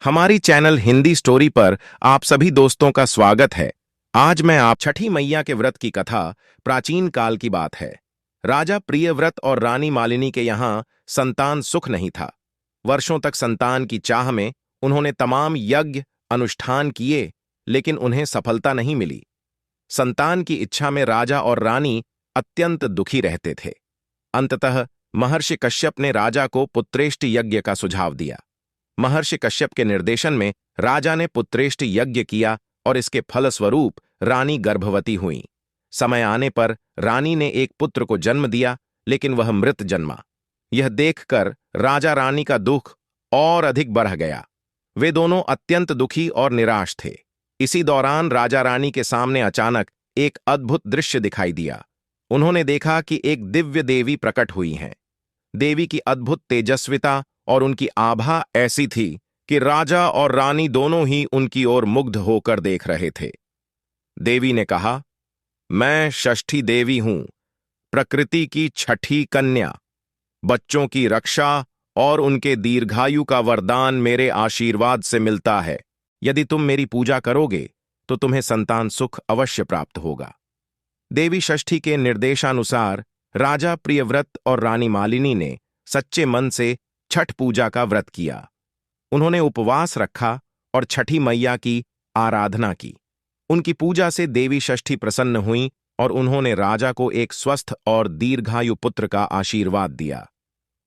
हमारी channel Hindi story पर आप सभी दोस्तों का स्वागत है। आज मैं आप छठी मैया के व्रत की कथा प्राचीन काल की बात है। राजा प्रियव्रत और रानी मालिनी के यहाँ संतान सुख नहीं था। वर्षों तक संतान की चाह में उन्होंने तमाम यज्ञ अनुष्ठान किए, लेकिन उन्हें सफलता नहीं मिली। संतान की इच्छा में राजा और रानी अत्यंत दुखी रहते थे। अंततः महर्षि कश्यप ने राजा को पुत्रेष्टि यज्ञ का सुझाव दिया। महर्षि कश्यप के निर्देशन में राजा ने पुत्रेष्टि यज्ञ किया और इसके फलस्वरूप रानी गर्भवती हुई। समय आने पर रानी ने एक पुत्र को जन्म दिया, लेकिन वह मृत जन्मा। यह देखकर राजा रानी का दुख और अधिक बढ़ गया। वे दोनों अत्यंत दुखी और निराश थे। इसी दौरान राजा रानी के सामने अचानक एक अद्भुत दृश्य दिखाई दिया। उन्होंने देखा कि एक दिव्य देवी प्रकट हुई हैं। देवी की अद्भुत तेजस्विता और उनकी आभा ऐसी थी कि राजा और रानी दोनों ही उनकी ओर मुग्ध होकर देख रहे थे। देवी ने कहा, मैं षष्ठी देवी हूं, प्रकृति की छठी कन्या। बच्चों की रक्षा और उनके दीर्घायु का वरदान मेरे आशीर्वाद से मिलता है। यदि तुम मेरी पूजा करोगे तो तुम्हें संतान सुख अवश्य प्राप्त होगा। देवी षष्ठी के निर्देशानुसार राजा प्रियव्रत और रानी मालिनी ने सच्चे मन से छठ पूजा का व्रत किया। उन्होंने उपवास रखा और छठी मैया की आराधना की। उनकी पूजा से देवी षष्ठी प्रसन्न हुई और उन्होंने राजा को एक स्वस्थ और दीर्घायु पुत्र का आशीर्वाद दिया।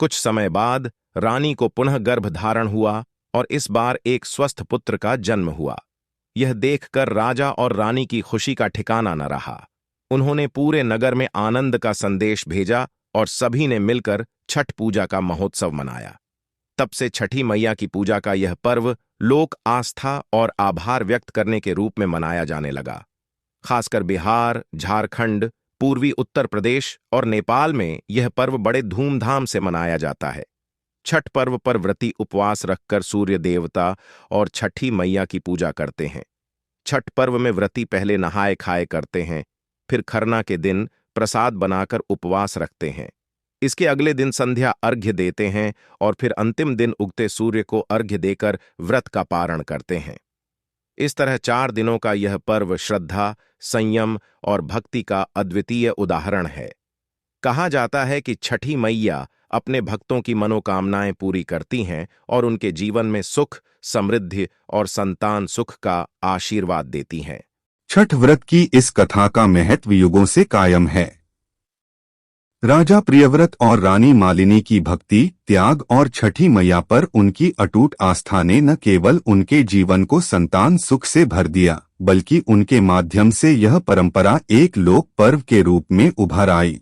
कुछ समय बाद रानी को पुनः गर्भ धारण हुआ और इस बार एक स्वस्थ पुत्र का जन्म हुआ। यह देखकर राजा और रानी की खुशी का ठिकाना न रहा। उन्होंने पूरे नगर में आनंद का संदेश भेजा और सभी ने मिलकर छठ पूजा का महोत्सव मनाया। तब से छठी मैया की पूजा का यह पर्व लोक आस्था और आभार व्यक्त करने के रूप में मनाया जाने लगा। खासकर बिहार, झारखंड, पूर्वी उत्तर प्रदेश और नेपाल में यह पर्व बड़े धूमधाम से मनाया जाता है। छठ पर्व पर व्रती उपवास रखकर सूर्य देवता और छठी मैया की पूजा करते हैं। छठ पर्व में व्रती पहले नहाए खाए करते हैं, फिर खरना के दिन प्रसाद बनाकर उपवास रखते हैं। इसके अगले दिन संध्या अर्घ्य देते हैं और फिर अंतिम दिन उगते सूर्य को अर्घ्य देकर व्रत का पारण करते हैं। इस तरह 4 दिनों का यह पर्व श्रद्धा, संयम और भक्ति का अद्वितीय उदाहरण है। कहा जाता है कि छठी मैया अपने भक्तों की मनोकामनाएं पूरी करती हैं और उनके जीवन में सुख, समृद्धि और संतान सुख का आशीर्वाद देती हैं। छठ व्रत की इस कथा का महत्व युगों से कायम है। राजा प्रियव्रत और रानी मालिनी की भक्ति, त्याग और छठी मैया पर उनकी अटूट आस्था ने न केवल उनके जीवन को संतान सुख से भर दिया, बल्कि उनके माध्यम से यह परंपरा एक लोक पर्व के रूप में उभर आई।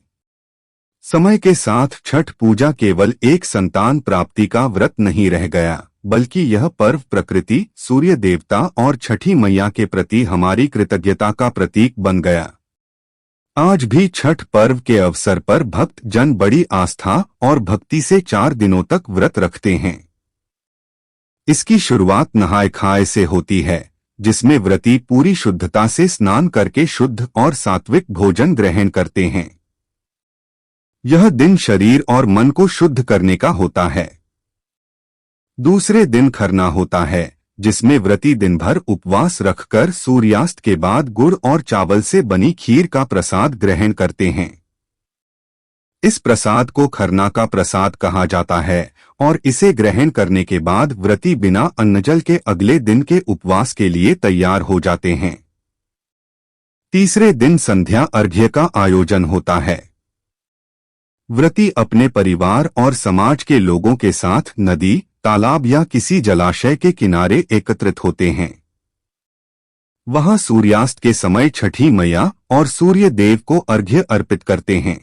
समय के साथ छठ पूजा केवल एक संतान प्राप्ति का व्रत नहीं रह गया, बल्कि यह पर्व प्रकृति, सूर्य देवता और छठी मैया के प्रति हमारी कृतज्ञता का प्रतीक बन गया। आज भी छठ पर्व के अवसर पर भक्त जन बड़ी आस्था और भक्ति से 4 दिनों तक व्रत रखते हैं। इसकी शुरुआत नहाए खाए से होती है, जिसमें व्रती पूरी शुद्धता से स्नान करके शुद्ध और सात्विक भोजन ग्रहण करते हैं। यह दिन शरीर और मन को शुद्ध करने का होता है। दूसरे दिन खरना होता है, जिसमें व्रती दिन भर उपवास रखकर सूर्यास्त के बाद गुड़ और चावल से बनी खीर का प्रसाद ग्रहण करते हैं। इस प्रसाद को खरना का प्रसाद कहा जाता है और इसे ग्रहण करने के बाद व्रती बिना अन्नजल के अगले दिन के उपवास के लिए तैयार हो जाते हैं। तीसरे दिन संध्या अर्घ्य का आयोजन होता है। व्रती अपने परिवार और समाज के लोगों के साथ नदी, तालाब या किसी जलाशय के किनारे एकत्रित होते हैं। वहां सूर्यास्त के समय छठी मैया और सूर्य देव को अर्घ्य अर्पित करते हैं।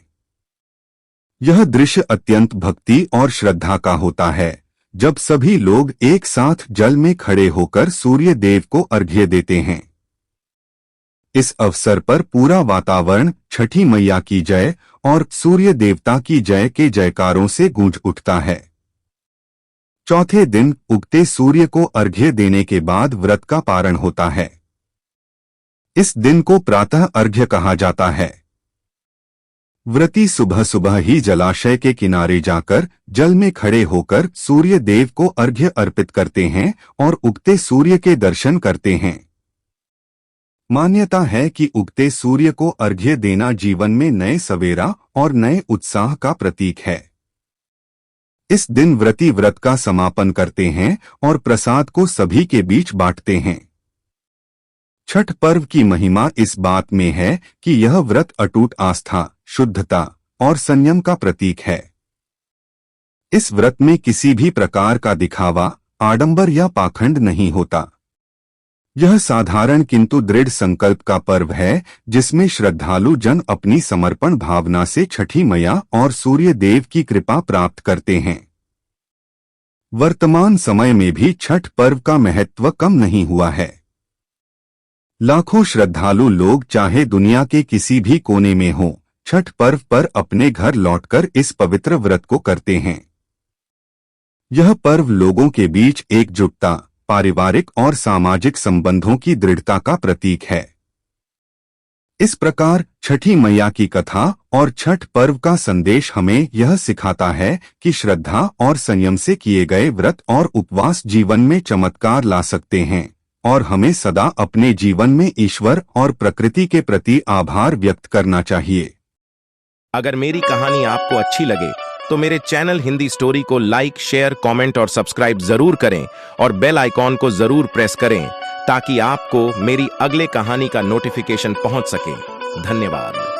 यह दृश्य अत्यंत भक्ति और श्रद्धा का होता है, जब सभी लोग एक साथ जल में खड़े होकर सूर्य देव को अर्घ्य देते हैं। इस अवसर पर पूरा वातावरण छठी मैया की जय और सूर्य देवता की जय के जयकारों से गूंज उठता है। चौथे दिन उगते सूर्य को अर्घ्य देने के बाद व्रत का पारण होता है। इस दिन को प्रातः अर्घ्य कहा जाता है। व्रती सुबह सुबह ही जलाशय के किनारे जाकर जल में खड़े होकर सूर्य देव को अर्घ्य अर्पित करते हैं और उगते सूर्य के दर्शन करते हैं। मान्यता है कि उगते सूर्य को अर्घ्य देना जीवन में नए सवेरा और नए उत्साह का प्रतीक है। इस दिन व्रती व्रत का समापन करते हैं और प्रसाद को सभी के बीच बांटते हैं। छठ पर्व की महिमा इस बात में है कि यह व्रत अटूट आस्था, शुद्धता और संयम का प्रतीक है। इस व्रत में किसी भी प्रकार का दिखावा, आडंबर या पाखंड नहीं होता। यह साधारण किंतु दृढ़ संकल्प का पर्व है जिसमें श्रद्धालु जन अपनी समर्पण भावना से छठी मैया और सूर्य देव की कृपा प्राप्त करते हैं। वर्तमान समय में भी छठ पर्व का महत्व कम नहीं हुआ है। लाखों श्रद्धालु लोग चाहे दुनिया के किसी भी कोने में हों, छठ पर्व पर अपने घर लौटकर इस पवित्र व्रत को करते हैं। यह पर्व लोगों के बीच एकजुटता, पारिवारिक और सामाजिक संबंधों की दृढ़ता का प्रतीक है। इस प्रकार छठी मैया की कथा और छठ पर्व का संदेश हमें यह सिखाता है कि श्रद्धा और संयम से किए गए व्रत और उपवास जीवन में चमत्कार ला सकते हैं और हमें सदा अपने जीवन में ईश्वर और प्रकृति के प्रति आभार व्यक्त करना चाहिए। अगर मेरी कहानी आपको अच्छी लगे तो मेरे चैनल हिंदी स्टोरी को लाइक, शेयर, कमेंट और सब्सक्राइब जरूर करें और बेल आइकॉन को जरूर प्रेस करें ताकि आपको मेरी अगले कहानी का नोटिफिकेशन पहुंच सके। धन्यवाद।